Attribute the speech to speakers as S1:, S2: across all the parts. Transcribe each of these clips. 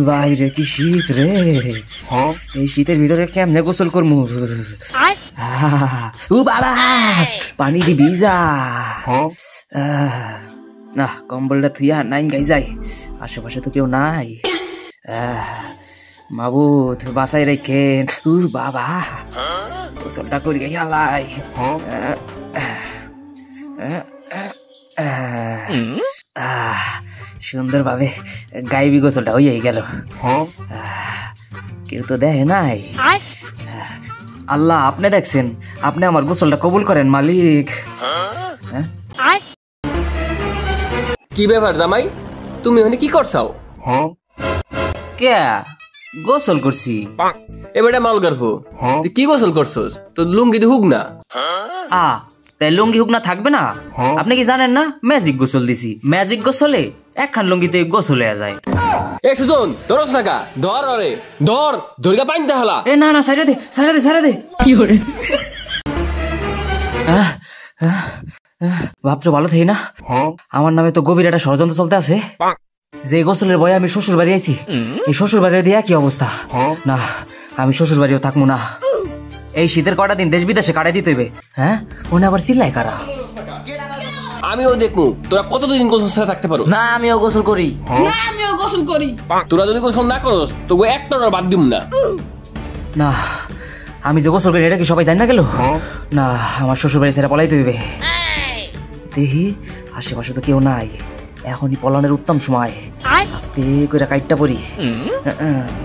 S1: বাইরে কি শীত রে, এই শীতের ভিতরে কেমনে গোসল করবো? ও বাবা, পানি দিবি যা। না, কম্বলটা থুইয়া নাইন গাই যাই, আশেপাশে তো কেউ নাই। মাবুদ বাসায় রেখেন। বাবা, গোসলটা করি গাই হালাই। সুন্দর ভাবে গাইবি গোসলটা হয়ে গেল। কেউ তো দেখে নাই। আল্লাহ, আপনি দেখছেন, আপনি আমার গোসলটা কবুল করেন মালিক।
S2: কি ব্যাপার জামাই, তুমি ওখানে কি করছাও?
S1: কে গোসল করছি?
S2: এবারে মাল গর্ভ, তুই কি গোসল করছস? তো লুঙ্গি হুক না।
S1: তাই লুঙ্গি হুক না থাকবে না? আপনি কি জানেন না ম্যাজিক গোসল দিছি? ম্যাজিক গোসলে একখান লুঙ্গিতে গোসল হয়ে যায়।
S2: এ সুজন, ধরস না কা, ধর আরে ধর, দুর্গা পাইনতে হলা।
S1: এ না না, সাইরা দে সাইরা দে সাইরা দে। কি করে ভাবছো ভালো থাকি না? আমার নামে তো গভীর একটা ষড়যন্ত্র চলতে আছে। যে গোসলের বয়ে আমি শ্বশুর বাড়ি আইছি, এই শ্বশুর বাড়ির দিয়ে কি অবস্থা। না, আমি শ্বশুর বাড়িও থাকবো না। এই শীতের কটা দিন দেশ বিদেশে কাটাই দিতে হইবে। হ্যাঁ, ওনে আবার চিল্লাই কারা?
S2: আমিও দেখবো তোরা কতদিন গোসল ছাড়া থাকতে পারো।
S1: না, আমিও গোসল করি।
S3: না, আমিও গোসল করি।
S2: তোরা যদি গোসল না করস তবু একটা বাদ দিম না।
S1: না, আমি যে গোসল করি এটা কি সবাই জানি না গেল? না, আমার শ্বশুর বাড়ি ছেড়ে পলাইতে হইবে। দেখি আশেপাশে তো কেউ নাই, এখনই পলানের উত্তম সময়। আস্তে করে কাইটটা পড়ি।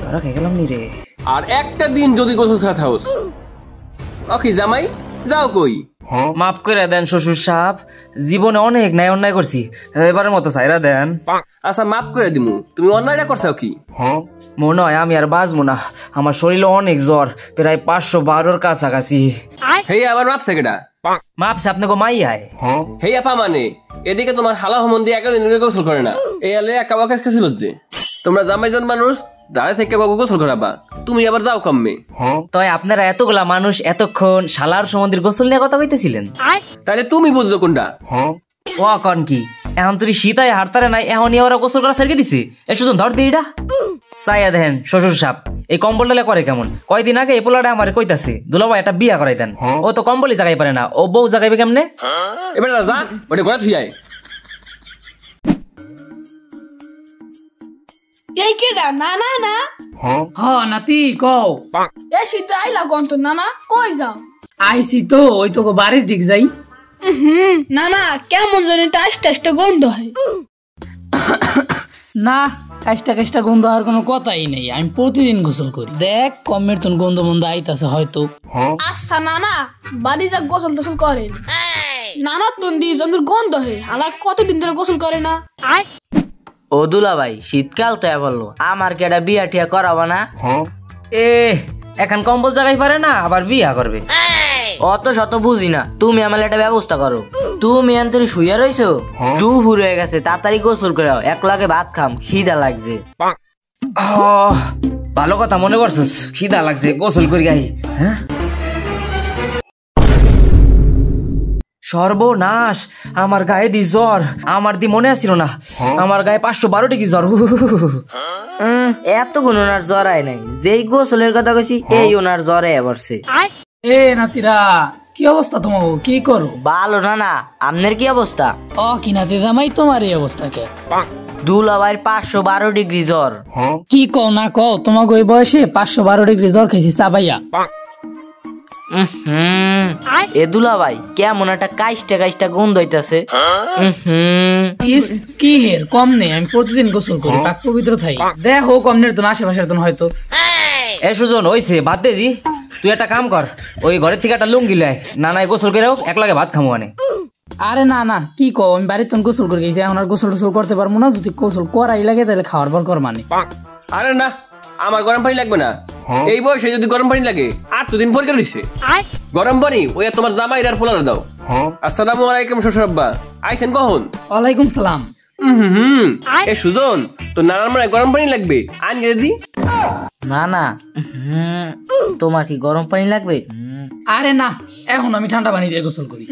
S1: ধরা খেয়ে গেলাম নি রে।
S2: আর একটা দিন যদি গোসল ছাড়া থাকস, ওকে জামাই যাও কই।
S1: মাফ করে দেন শ্বশুর সাহেব, জীবনে অনেক ন্যায় অন্যায় করছি, এবারের মতো ছাইরা দেন।
S2: আচ্ছা, মাফ করে দিমু, তুমি অন্যায়টা করছাও কি?
S1: মনে হয় আমি আর বাঁচবো না, আমার শরীরে অনেক জ্বর, প্রায় 512-র কাছাকাছি।
S2: হেই, আবার মাপছে কেডা?
S1: মাপছে আপনি গো মাই আয়।
S2: হেই আপা, মানে এদিকে তোমার হালা হমন দিয়ে একদিন গোসল করে না, এই আলে একা বাকাশ কাছে বলছে। তোমরা জামাইজন মানুষ দাঁড়ায় থেকে গোসল করাবা, তুমি আবার যাও কমবে।
S1: তাই আপনারা এতগুলা মানুষ এতক্ষণ শালার সমুদ্রের গোসল নিয়ে কথা কইতেছিলেন,
S2: তাহলে তুমি বুঝছো কোনটা?
S1: ও কন কি এখন তুই শীতায় হারতারে নাই, এখনই ওরা গোসল করা ছেড়ে দিছে। এ সুজন ধর দিটা চাইয়া দেখেন শ্বশুর সাহেব এই কম্বলটা করে কেমন। কয়দিন আগে এই পোলাটা আমার কইতাছে দুলাভাই একটা বিয়া করাই দেন। ও তো কম্বলই জাগাই পারে না, ও বউ জাগাইবে কেমনে?
S2: এবার যা ওটা ঘরে থুই আয়।
S3: এই কেডা? না না না।
S4: হ্যাঁ নাতি কও।
S3: এই শীতে আইলা গন্ত না না, কই যাও?
S4: আইসি তো, ওই তো বাড়ির দিক যাই।
S3: না না, কেমন জানি টাস টাসটা গন্ধ হয়।
S4: না, কাজটা কাজটা গন্ধ আর কোনো কথাই নেই, আমি প্রতিদিন গোসল করি। দেখ কমের তো গন্ধ মন্ধ আইতাছে হয়তো।
S3: আচ্ছা না না, বাড়ি যা গোসল টোসল করেন। নানা তন্দি জমির গন্ধ হয়, হালার কতদিন ধরে গোসল করে না।
S1: ও দুলাভাই, শীতকাল তো বললো আমার কি একটা বিয়া টিয়া করাবা না? এ এখন কম্বল জাগাই পারে না, আবার বিয়া করবে। অত শত বুঝি না, তুমি আমার একটা ব্যবস্থা করো। তুমি এন্তরি শুয়ে রইছো, দুপুর হয়ে গেছে, তাড়াতাড়ি গোসল করে এক লাগে ভাত খাম, খিদা লাগছে। ভালো কথা মনে করছিস, খিদা লাগছে, গোসল করি গাই। হ্যাঁ, সর্বনাশ, আমার গায়ে দি জ্বর। আমার দি মনে আসছিল না, আমার গায়ে 512 ডিগ্রি জ্বর। এত কোন ওনার জ্বর আয় নাই, যেই গোসলের কথা কইছি এই ওনার জ্বরে এবারছে।
S4: এ নাতিরা, কি অবস্থা তোমার? কি করো?
S1: ভালো না না, আপনার কি অবস্থা?
S4: ও কি নাতি জামাই, তোমার এই অবস্থা কে?
S1: দুলাভাইয়ের 512 ডিগ্রি জ্বর।
S4: কি কও না কও, তোমাকে ওই বয়সে 512 ডিগ্রি জ্বর খাইছি চাবাইয়া।
S1: এ দুলাভাই কেমন একটা কাইষ্টা কাইষ্টা গন্ধ হইতাছে।
S4: কি হের কম নেই, আমি প্রতিদিন গোসল করি, পাক পবিত্র থাই। দেখো কম নেই তো আশেপাশের তো হয়তো।
S1: এ সুজন, হইছে বাদ দে দি, তুই একটা কাম কর, ওই ঘরের থেকে একটা লুঙ্গি লাই, নানায় গোসল করে এক লাগে ভাত খামো আনে।
S4: আরে না না, কি কও, আমি বাড়িতে গোসল করে গেছি, এখন আর গোসল টোসল করতে পারবো না। যদি গোসল করাই লাগে তাহলে খাওয়ার পর কর মানে।
S2: আরে না, আমার গরম পানি লাগবে না, এই বয়সে যদি গরম পানি লাগে আর তো দিন পরীক্ষা দিচ্ছে। গরম পানি ওই তোমার জামাই আর পোলারে দাও। আসসালামু আলাইকুম শ্বশুর আব্বা, আইছেন কখন?
S4: ওয়ালাইকুম সালাম।
S2: এ সুজন, তো নানার মনে গরম পানি লাগবে, আন গিয়ে দি।
S1: না না, তোমার কি গরম পানি লাগবে?
S4: আরে না, এখন আমি ঠান্ডা পানি দিয়ে গোসল করি।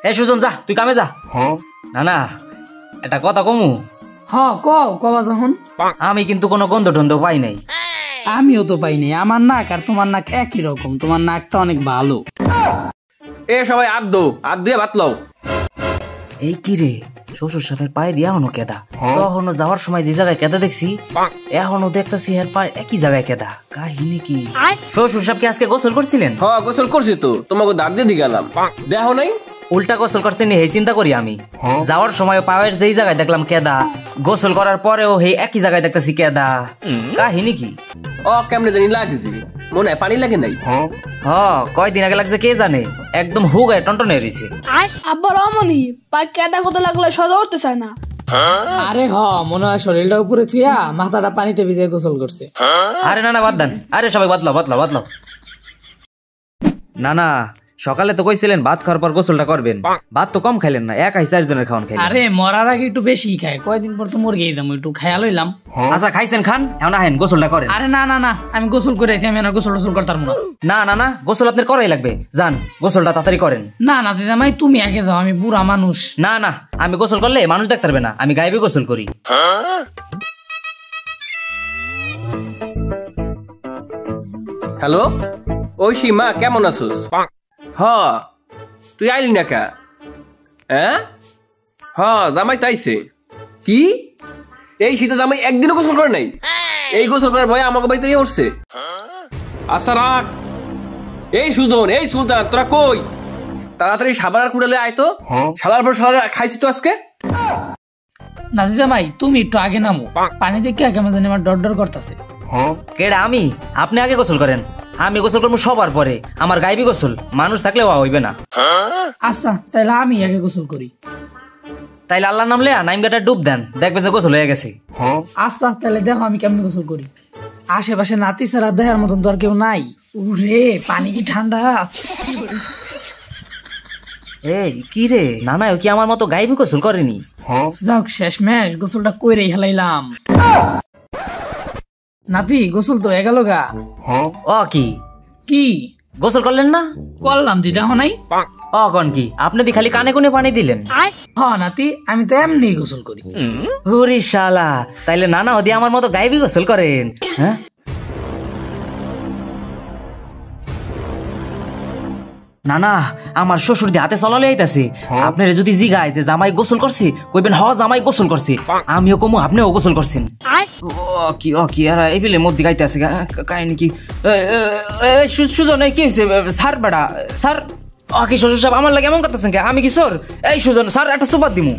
S1: এ সুজন যা, তুই কামে যা। না না, একটা কথা কমু,
S4: হ কবা যখন
S1: আমি কিন্তু কোনো গন্ধ টন্ধ পাই নাই।
S4: আমিও তো পাইনি। আমার নাক আর তোমার নাক একই রকম, তোমার নাকটা অনেক ভালো।
S2: এ সবাই হাত দিয়ে ভাত লও।
S1: এই কি রে, শ্বশুর সাহেবের পায়ের এখনো কেদা। তখনও যাওয়ার সময় যে জায়গায় কেদা দেখছি, এখনো দেখতেছি এর পায়ে একই জায়গায় কেদা। কাহিনী কি? শ্বশুর সাহেব কি আজকে গোসল করছিলেন?
S2: হ্যাঁ গোসল করছি তো, তোমাকে দাঁত দিয়ে গেলাম, দেখো নাই?
S1: উল্টা গোসল করছেন এই চিন্তা করি আমি। যাওয়ার সময় পায়ের যেই জায়গায় দেখলাম কেদা, গোসল করার পরেও এই একই জায়গায় দেখতেছি কেদা। কাহিনী কি?
S2: ও কেমনে জানি লাগছে, মনে হয় পানি লাগে নাই।
S1: হ, কয়দিন আগে লাগছে কে জানে, একদম হুগায় টনটনে রয়েছে।
S3: আব্বা রমণী পা কেটা কোথা লাগলে সজা উঠতে চায় না।
S4: আরে মনে হয় শরীরটা উপরে থুয়া মাথাটা পানিতে ভিজে গোসল করছে।
S1: আরে না বাদ দেন, আরে সবাই বদলাও। না সকালে তো কইছিলেন ভাত খাওয়ার পর গোসলটা করবেন, ভাত তো কম খাইলেন না, 1 জনের খাওয়ান খাইলেন।
S4: আরে মরার আগে একটু বেশি খায়, কয়দিন পর তো মুরগি দাম একটু খায়া লইলাম।
S1: আচ্ছা খাইছেন, খান, এখন আহেন গোসলটা করেন।
S4: আরে না আমি গোসল করে আইছি, আমি আর গোসল করতে পারবো না।
S1: না গোসল আপনার করাই লাগবে, যান গোসলটা তাড়াতাড়ি করেন।
S4: না দিদামাই তুমি আগে যাও, আমি বুড়া মানুষ।
S1: না আমি গোসল করলে মানুষ দেখতে পারবে না, আমি গায়েবী গোসল করি।
S2: হ্যালো ওই সীমা, কেমন আছোস? হ তুই আইলি না কা? জামাই তাইছে কি? এই শীতে জামাই একদিনও গোসল করে নাই? এই গোসল করার ভয়ে আমাকে বাড়িতে উঠছে। আচ্ছা রাখ। এই সুজন, এই সুলতান, তোরা কই? তাড়াতাড়ি সাবান আর কুড়ালে আয় তো। সালার পর সালা খাইছি তো আজকে।
S4: না দিদামাই তুমি একটু আগে নামো, পানি দেখে আগে মাঝে আমার ডর করতেছে।
S1: কেডা আমি? আপনি আগে গোসল করেন, আমি গোসল করবো সবার পরে। আমার গায়েবী গোসল, মানুষ থাকলে হইবে না।
S4: আচ্ছা তাহলে আমি আগে গোসল করি।
S1: তাইলে আল্লাহ নামলে নাইমগাটা ডুব দেন, দেখবে যে গোসল হয়ে গেছে।
S4: আচ্ছা তাহলে দেখো আমি কেমন গোসল করি। আশেপাশে নাতি ছাড়া দেখার মতন দর কেউ নাই। উরে পানি কি ঠান্ডা।
S1: এই কি রে, নানা কি আমার মতো গায়েবী গোসল করেনি?
S4: যাক শেষমেশ গোসলটা কইরেই হেলাইলাম। নাতি গোসল তো এগালো গা।
S1: ও কি গোসল করলেন না?
S4: করলাম দিদা নাই।
S1: কন কি আপনি দি খালি কানে কোনে পানি দিলেন?
S4: নাতি আমি তো এমনি গোসল করি।
S1: ওরে শালা, তাইলে নানা ওদি আমার মতো গায়েবী গোসল করেন? হ্যাঁ নানা, আমার শ্বশুর দিয়ে হাতে চলালে আইতাছে। আপনারা যদি জিগায় যে জামাই গোসল করছে, কইবেন জামাই গোসল করছে। আমিও কমু আপনিও গোসল করছেন। কি আর এই বিলে মধ্যে গাইতেছে কাহিনী কি? সুজন কি হয়েছে? স্যার বেড়া স্যার, কি শ্বশুর সাহেব আমার লাগে এমন করতেছেন কে? আমি কি চোর? এই সুজন স্যার একটা সুপার দিমু,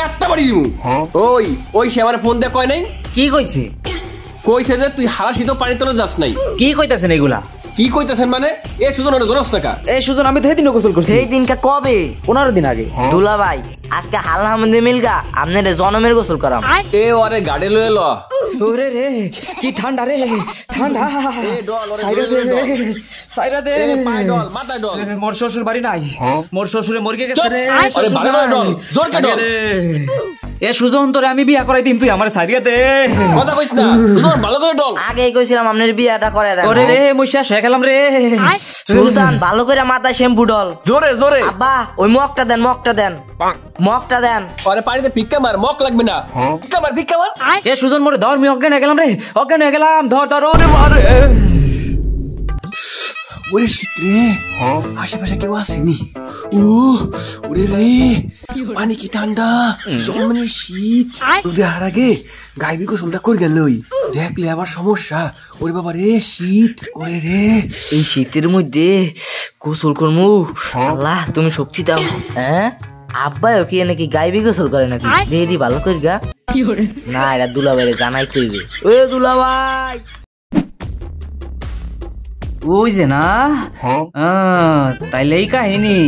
S2: একটা বাড়ি দিমু। ওই সে আমার ফোন দিয়ে কয় নাই?
S1: কি কইছে?
S2: কইছে যে তুই হারাসি তো পানি তোলা যাস নাই।
S1: কি কইতাছেন এগুলা?
S2: কি কইতাছেন মানে? এ সুজন ওরে দরস টাকা।
S1: এই সুজন আমি তো সেই দিন গোসল করছি। সেই দিনটা কবে? 15 দিন আগে। দুলা ভাই আজকে হালহামদে মিলগা আপনার জনমের গোসল করাম।
S2: এ ওরে গাড়ি লয়ে ল।
S1: ওরে রে কি ঠান্ডা রে, ঠান্ডা। সাইরা দে
S2: পায় ডল, মাথায় ডল।
S1: মোর শ্বশুর বাড়ি নাই, মোর শ্বশুরে মরগে গেছে রে।
S2: আরে ভালো ডল, জোর কে ডল।
S1: এ সুজন তোরে আমি বিয়া করাই দিম, তুই আমার সারিয়া দে।
S2: কথা কইছ না সুজন, ভালো করে ডল।
S1: আগেই কইছিলাম আপনার বিয়াটা করে দেন। ওরে রে মই শেষ হয়ে গেলাম রে। সুলতান ভালো করে মাথায় শ্যাম্পু ডল,
S2: জোরে।
S1: আব্বা ওই মগটা দেন, মগটা দেন।
S2: আরে পানিতে ভিক্ষা মার, মক লাগবে না। ভিক্ষা মার।
S1: এ সুজন মোরে ধর, আমি অজ্ঞান হয়ে গেলাম রে, ধর ওরে মার।
S2: ওরে শীত রে, আশেপাশে কেউ আসেনি। ওরে রে পানি কি ঠান্ডা, জন্মে শীত। দেখার আগে গাইবি গোসলটা করে গেল, দেখলে আবার সমস্যা। ওরে বাবা রে শীত, ওরে রে
S1: এই শীতের মধ্যে গোসল করমু? আল্লাহ তুমি শক্তি দাও। হ্যাঁ আব্বাও কি নাকি গাইবি গোসল করে নাকি? দেদি ভালো করি গা। না এরা দুলাভাইরে জানাই কইবে। ও দুলাভাই ওই যে না, তাইলে এই কাহিনী।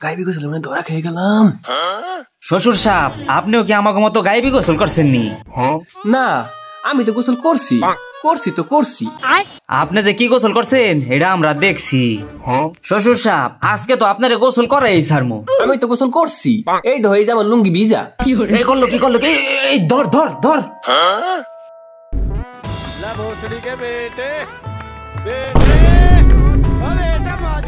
S2: গাইবি গোসল মানে ধরা খেয়ে গেলাম।
S1: শ্বশুর সাহেব আপনিও কি আমাকে মতো গাইবি গোসল করছেন নি?
S2: না আমি তো গোসল করছি।
S1: আপনি যে কি গোসল করছেন এটা আমরা দেখছি। শ্বশুর সাহেব আজকে তো আপনার গোসল করাই ছাড়মু।
S2: আমি তো গোসল করছি, এই ধর এই যে আমার লুঙ্গি ভিজা।
S1: এই করলো কি এই ধর।
S5: भोसड़ी के बेटे बेटा मौज